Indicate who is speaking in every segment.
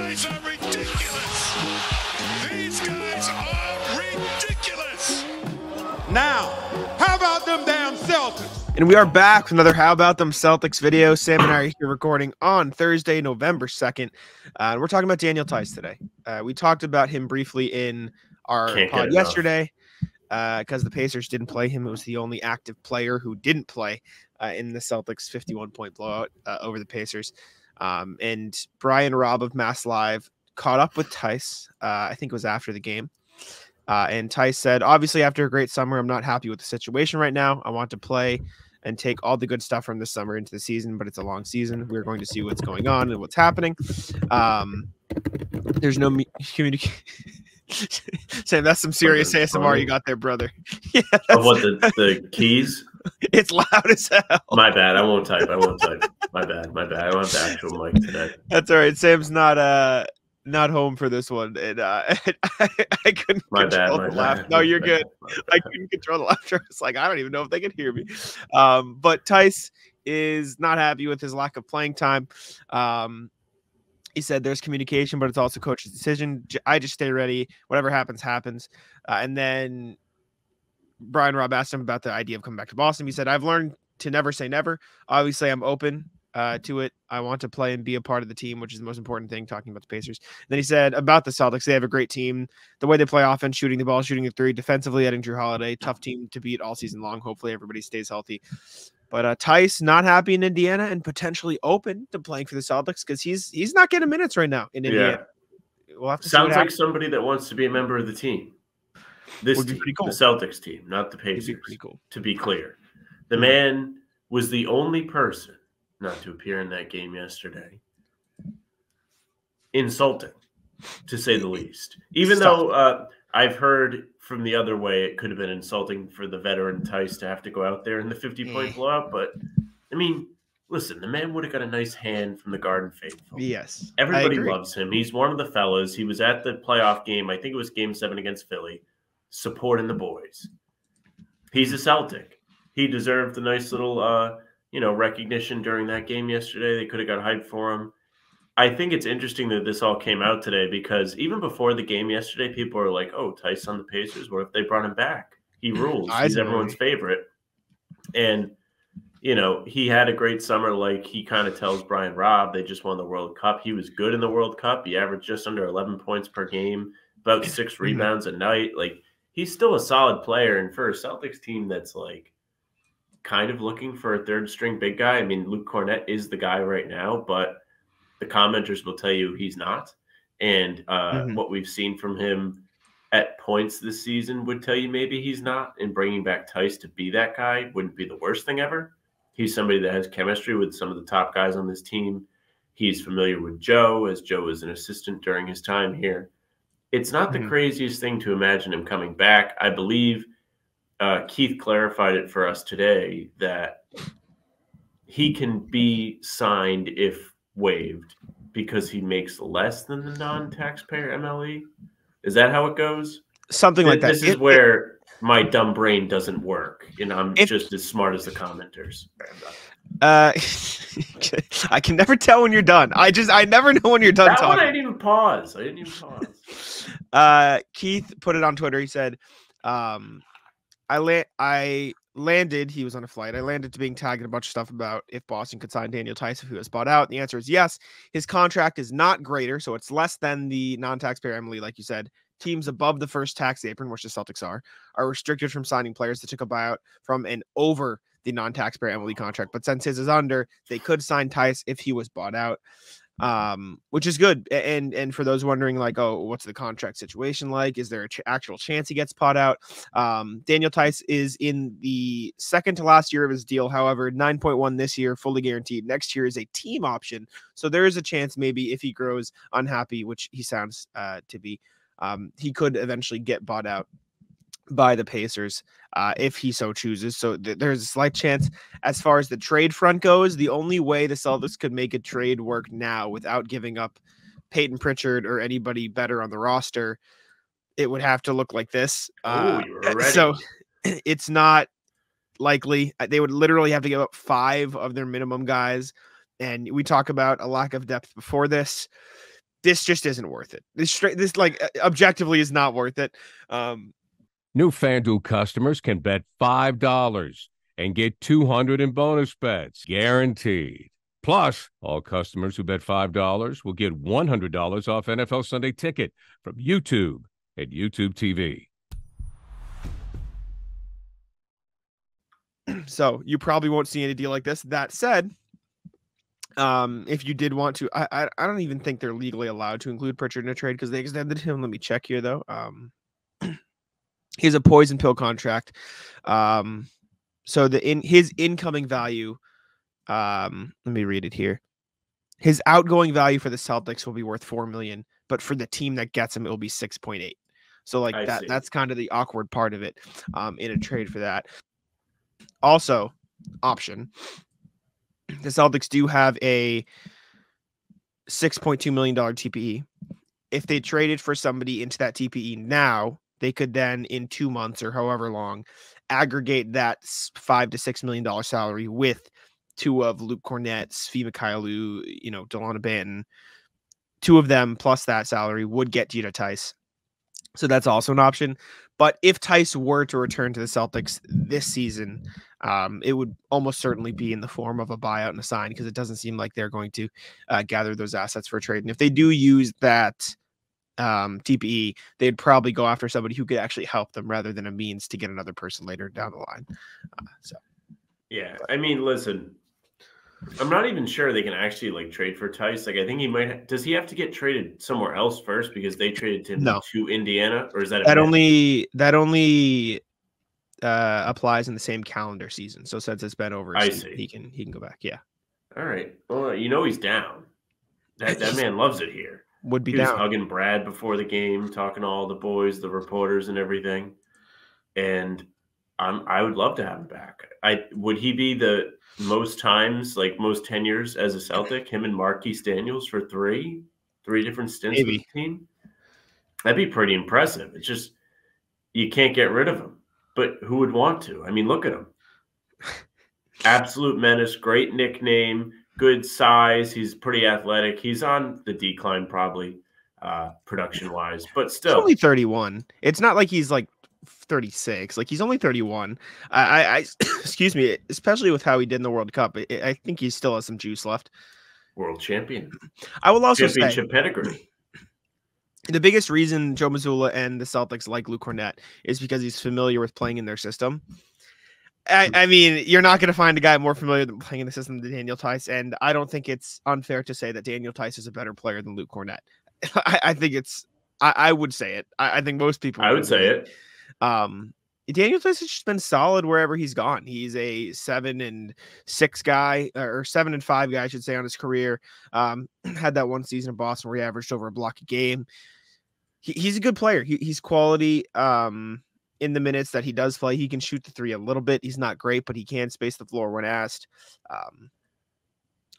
Speaker 1: guys are ridiculous. These guys are ridiculous.
Speaker 2: Now, how about them damn Celtics?
Speaker 3: And we are back with another How About Them Celtics video. Sam and I are here recording on Thursday, November 2nd. We're talking about Daniel Theis today. We talked about him briefly in our pod yesterday because the Pacers didn't play him. It was the only active player who didn't play in the Celtics 51-point blowout over the Pacers. And Brian Robb of Mass Live caught up with Theis. I think it was after the game. And Theis said, obviously, after a great summer, I'm not happy with the situation right now. I want to play and take all the good stuff from this summer into the season, but it's a long season. We're going to see what's going on and what's happening. There's no communication. Sam, that's some serious ASMR you got there, brother. Yeah,
Speaker 4: what, the keys?
Speaker 3: It's loud as hell.
Speaker 4: My bad. I won't type. My bad. I don't have the actual mic today.
Speaker 3: That's all right. Sam's not home for this one, and I couldn't control the laughter. No, you're good. I couldn't control the laughter. It's like I don't even know if they can hear me. But Theis is not happy with his lack of playing time. He said there's communication, but it's also coach's decision. I just stay ready. Whatever happens, happens. And then Brian Robb asked him about the idea of coming back to Boston. He said, I've learned to never say never. Obviously, I'm open to it. I want to play and be a part of the team, which is the most important thing, talking about the Pacers. Then he said about the Celtics, they have a great team. The way they play offense, shooting the ball, shooting the three, defensively adding Drew Holiday, tough team to beat all season long. Hopefully everybody stays healthy. But Theis not happy in Indiana and potentially open to playing for the Celtics because he's not getting minutes right now in Indiana.
Speaker 4: Yeah.
Speaker 3: We'll have to
Speaker 4: Sounds like somebody that wants to be a member of the team. This
Speaker 3: would be
Speaker 4: team,
Speaker 3: pretty cool.
Speaker 4: The Celtics team, not the Pacers.
Speaker 3: Be pretty cool.
Speaker 4: To be clear, the man was the only person not to appear in that game yesterday. Insulting, to say the least. Even though I've heard from the other way it could have been insulting for the veteran Theis to have to go out there in the 50-point blowout. But, I mean, listen, the man would have got a nice hand from the Garden Faithful.
Speaker 3: Yes.
Speaker 4: Everybody loves him. He's one of the fellas. He was at the playoff game. I think it was Game 7 against Philly, supporting the boys. He's a Celtic. He deserved a nice little recognition during that game yesterday. They could have got hyped for him. I think it's interesting that this all came out today because even before the game yesterday, people are like, oh, Theis on the Pacers. What if they brought him back? He rules. He's everyone's favorite. And, he had a great summer. Like he kind of tells Brian Robb, they just won the World Cup. He was good in the World Cup. He averaged just under 11 points per game, about 6 rebounds a night. Like he's still a solid player. And for a Celtics team that's like kind of looking for a third string big guy, I mean, Luke Cornett is the guy right now, but the commenters will tell you he's not. And what we've seen from him at points this season would tell you maybe he's not. And bringing back Theis to be that guy wouldn't be the worst thing ever. He's somebody that has chemistry with some of the top guys on this team. He's familiar with Joe, as Joe was an assistant during his time here. It's not the craziest thing to imagine him coming back. I believe Keith clarified it for us today that he can be signed if waived because he makes less than the non-taxpayer MLE. Is that how it goes?
Speaker 3: Something like that.
Speaker 4: This is where my dumb brain doesn't work, and I'm just as smart as the commenters.
Speaker 3: I can never tell when you're done. I never know when you're done talking.
Speaker 4: I didn't even pause.
Speaker 3: Keith put it on Twitter. He said, I landed. He was on a flight. I landed to being tagged in a bunch of stuff about if Boston could sign Daniel Theis if he was bought out. And the answer is yes. His contract is not greater, so it's less than the non-taxpayer MLE, like you said. Teams above the first tax apron, which the Celtics are restricted from signing players that took a buyout from and over the non-taxpayer MLE contract. But since his is under, they could sign Theis if he was bought out, which is good. And for those wondering, like, oh, what's the contract situation like? Is there an actual chance he gets bought out? Daniel Theis is in the second to last year of his deal. However, 9.1 this year, fully guaranteed. Next year is a team option. So there is a chance maybe if he grows unhappy, which he sounds to be, he could eventually get bought out by the Pacers if he so chooses. So there's a slight chance. As far as the trade front goes, the only way the Celtics could make a trade work now without giving up Peyton Pritchard or anybody better on the roster, it would have to look like this. So it's not likely. They would literally have to give up 5 of their minimum guys. And we talk about a lack of depth before this. This just isn't worth it. This like objectively is not worth it.
Speaker 5: New FanDuel customers can bet $5 and get $200 in bonus bets, guaranteed. Plus, all customers who bet $5 will get $100 off NFL Sunday Ticket from YouTube at YouTube TV.
Speaker 3: So you probably won't see any deal like this. That said, if you did want to, I don't even think they're legally allowed to include Pritchard in a trade because they extended him. Let me check here though. He has a poison pill contract. So his incoming value, let me read it here. His outgoing value for the Celtics will be worth $4 million, but for the team that gets him, it will be 6.8. So like that's kind of the awkward part of it in a trade for that. Also, option. The Celtics do have a $6.2 million TPE. If they traded for somebody into that TPE now, they could then in 2 months or however long aggregate that $5 to $6 million salary with two of Luke Cornett, Svi Mikhailou, Delana Banton. Two of them plus that salary would get Gino Theis. So that's also an option. But if Theis were to return to the Celtics this season, it would almost certainly be in the form of a buyout and a sign because it doesn't seem like they're going to gather those assets for a trade. And if they do use that TPE, they'd probably go after somebody who could actually help them rather than a means to get another person later down the line.
Speaker 4: I mean, listen, I'm not even sure they can actually trade for Theis. I think he might. Does he have to get traded somewhere else first because they traded him to Indiana, or is that
Speaker 3: only applies in the same calendar season? So since it's been over, he can go back. Yeah.
Speaker 4: All right. Well, he's down. That man loves it here.
Speaker 3: Would be
Speaker 4: he
Speaker 3: down.
Speaker 4: Was hugging Brad before the game, talking to all the boys, the reporters, and everything. And I would love to have him back. Would he be the most times, most tenures as a Celtic, him and Marquise Daniels for three different stints with the team? That'd be pretty impressive. It's just you can't get rid of him. But who would want to? I mean, look at him. Absolute menace, great nickname, good size. He's pretty athletic. He's on the decline probably production-wise, but still.
Speaker 3: He's only 31. It's not like he's 36. He's only 31. I excuse me, especially with how he did in the World Cup. I think he still has some juice left.
Speaker 4: World champion.
Speaker 3: I will also
Speaker 4: championship pedigree.
Speaker 3: The biggest reason Joe Mazzulla and the Celtics like Luke Cornett is because he's familiar with playing in their system. I mean, you're not going to find a guy more familiar than playing in the system than Daniel Theis, and I don't think it's unfair to say that Daniel Theis is a better player than Luke Cornett. I think it's. I would say it. I think most people.
Speaker 4: I would say it.
Speaker 3: Daniel Theis has just been solid wherever he's gone. He's a 7-6 guy, or 7-5 guy, I should say, on his career. Had that one season in Boston where he averaged over a block a game. He's a good player. He's quality. In the minutes that he does play, he can shoot the three a little bit. He's not great, but he can space the floor when asked.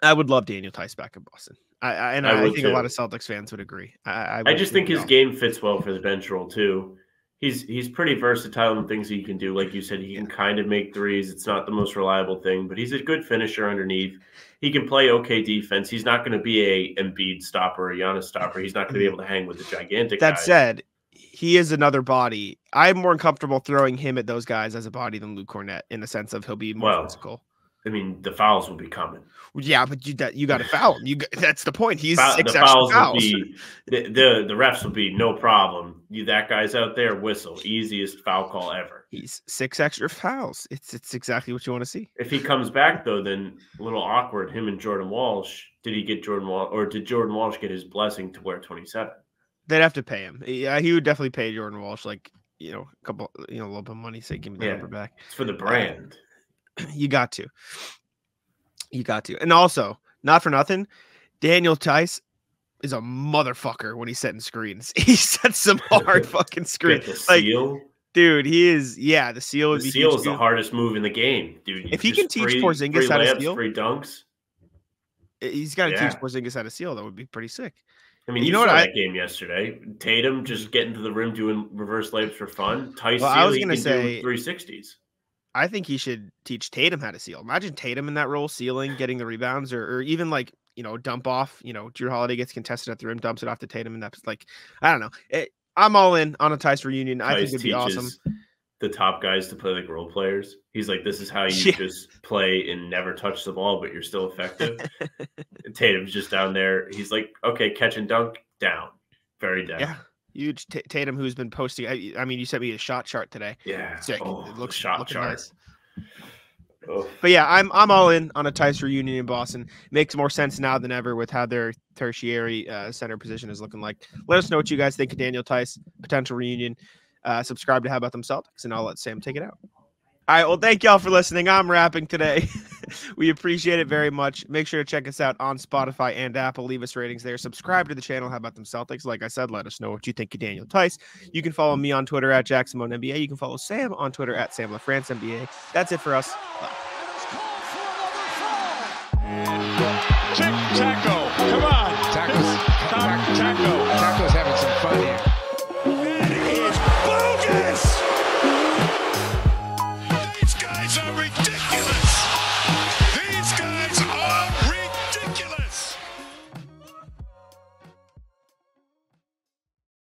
Speaker 3: I would love Daniel Theis back in Boston. I think a lot of Celtics fans would agree.
Speaker 4: I just think his game fits well for the bench role too. He's pretty versatile in things he can do. Like you said, he can kind of make threes. It's not the most reliable thing, but he's a good finisher underneath. He can play okay defense. He's not going to be a Embiid stopper, a Giannis stopper. He's not going to be able to hang with the gigantic guys.
Speaker 3: That said, he is another body. I'm more comfortable throwing him at those guys as a body than Luke Cornett in the sense of he'll be more physical.
Speaker 4: I mean, the fouls will be coming.
Speaker 3: Yeah, but you got to foul him. That's the point. He's
Speaker 4: the fouls will be the refs will be no problem. That guy's out there, whistle, easiest foul call ever.
Speaker 3: He's 6 extra fouls. It's exactly what you want to see.
Speaker 4: If he comes back though, then a little awkward. Him and Jordan Walsh. Did he get Jordan Walsh, or did Jordan Walsh get his blessing to wear 27?
Speaker 3: They'd have to pay him. Yeah, he would definitely pay Jordan Walsh a couple, a little bit of money. Say, give me the number back.
Speaker 4: It's for the brand.
Speaker 3: You got to. And also, not for nothing, Daniel Theis is a motherfucker when he's setting screens. He sets some hard fucking screens.
Speaker 4: The seal?
Speaker 3: Dude, he is. Yeah, the seal would be.
Speaker 4: The seal is the hardest move in the game, dude.
Speaker 3: If he can teach Porzingis how to seal,
Speaker 4: free dunks.
Speaker 3: He's got to teach Porzingis how to seal. That would be pretty sick.
Speaker 4: I mean, you know that game yesterday. Tatum just getting to the rim doing reverse layups for fun. Theis
Speaker 3: I was going to say
Speaker 4: 360s.
Speaker 3: I think he should teach Tatum how to seal. Imagine Tatum in that role, sealing, getting the rebounds, or even dump off. Drew Holiday gets contested at the rim, dumps it off to Tatum, and that's like, I don't know. I'm all in on a Theis reunion. I think it'd be awesome.
Speaker 4: The top guys to play like role players. He's like, this is how you just play and never touch the ball, but you're still effective. Tatum's just down there. He's like, okay, catch and dunk, down. Very down.
Speaker 3: Yeah. Huge Tatum, who's been posting. I mean, you sent me a shot chart today.
Speaker 4: Yeah.
Speaker 3: Sick.
Speaker 4: Oh,
Speaker 3: it looks
Speaker 4: shot chart.
Speaker 3: Nice.
Speaker 4: Oh.
Speaker 3: But yeah, I'm all in on a Theis reunion in Boston. Makes more sense now than ever with how their tertiary center position is looking like. Let us know what you guys think of Daniel Theis, potential reunion. Subscribe to How About Them Celtics, and I'll let Sam take it out. All right, well, thank y'all for listening. I'm rapping today. We appreciate it very much. Make sure to check us out on Spotify and Apple. Leave us ratings there. Subscribe to the channel, How About Them Celtics. Like I said, let us know what you think of Daniel Theis. You can follow me on Twitter at JacksonMoneNBA. You can follow Sam on Twitter at SamLaFranceNBA. That's it for us. Bye.
Speaker 1: Tic-tac-toe.